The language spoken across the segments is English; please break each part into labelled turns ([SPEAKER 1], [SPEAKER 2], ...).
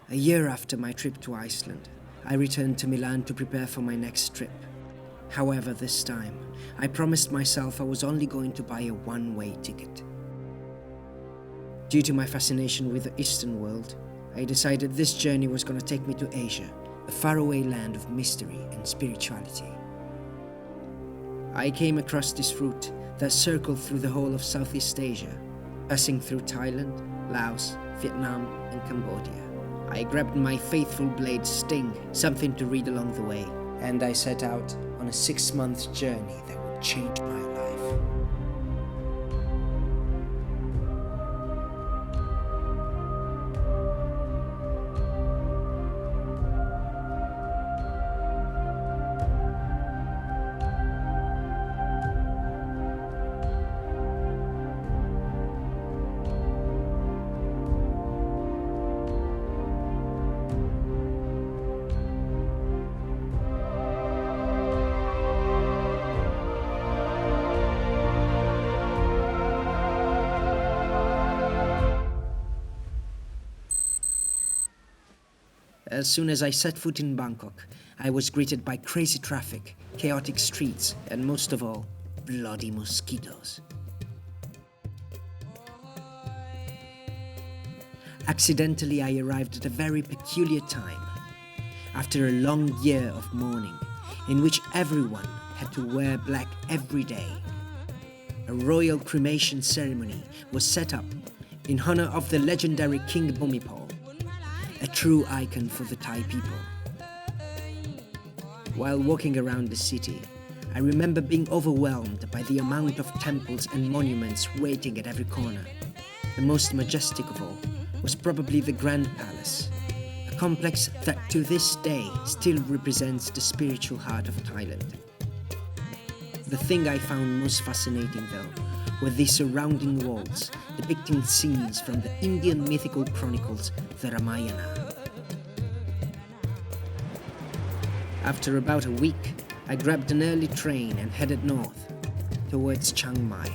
[SPEAKER 1] A year after my trip to Iceland, I returned to Milan to prepare for my next trip. However, this time, I promised myself I was only going to buy a one-way ticket. Due to my fascination with the Eastern world, I decided this journey was going to take me to Asia, a faraway land of mystery and spirituality. I came across this route that circled through the whole of Southeast Asia, passing through Thailand, Laos, Vietnam, and Cambodia. I grabbed my faithful blade Sting, something to read along the way, and I set out on a 6-month journey that would change my life. As soon as I set foot in Bangkok, I was greeted by crazy traffic, chaotic streets, and most of all, bloody mosquitoes. Accidentally, I arrived at a very peculiar time, after a long year of mourning, in which everyone had to wear black every day. A royal cremation ceremony was set up in honor of the legendary King Bhumipol, a true icon for the Thai people. While walking around the city, I remember being overwhelmed by the amount of temples and monuments waiting at every corner. The most majestic of all was probably the Grand Palace, a complex that to this day still represents the spiritual heart of Thailand. The thing I found most fascinating, though, were the surrounding walls depicting scenes from the Indian mythical chronicles, the Ramayana. After about a week, I grabbed an early train and headed north, towards Chiang Mai.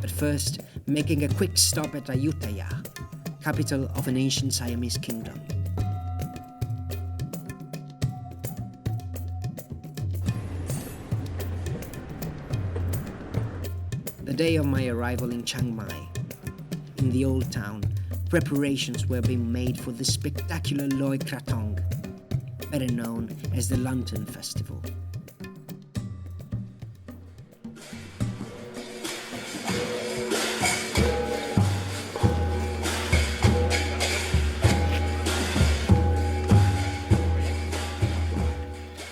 [SPEAKER 1] But first, making a quick stop at Ayutthaya, capital of an ancient Siamese kingdom. The day of my arrival in Chiang Mai, in the old town, preparations were being made for the spectacular Loi Krathong, better known as the Lantern Festival.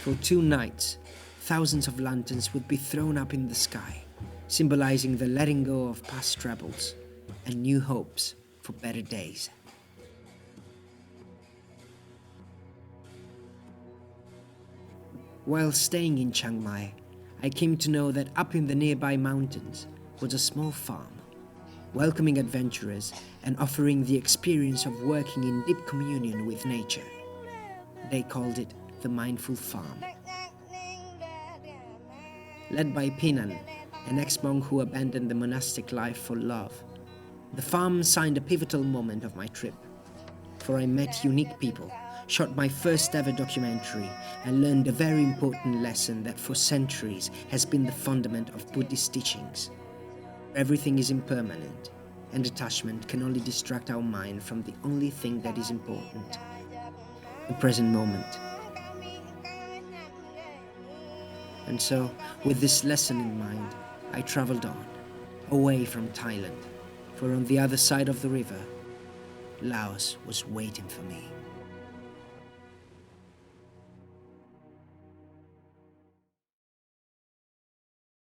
[SPEAKER 1] For 2 nights, thousands of lanterns would be thrown up in the sky, symbolizing the letting go of past troubles and new hopes for better days. While staying in Chiang Mai, I came to know that up in the nearby mountains was a small farm, welcoming adventurers and offering the experience of working in deep communion with nature. They called it the Mindful Farm. Led by Pinan, an ex-monk who abandoned the monastic life for love, the farm signed a pivotal moment of my trip, for I met unique people, shot my first ever documentary, and learned a very important lesson that for centuries has been the fundament of Buddhist teachings. Everything is impermanent, and detachment can only distract our mind from the only thing that is important, the present moment. And so, with this lesson in mind, I traveled on, away from Thailand, for on the other side of the river, Laos was waiting for me.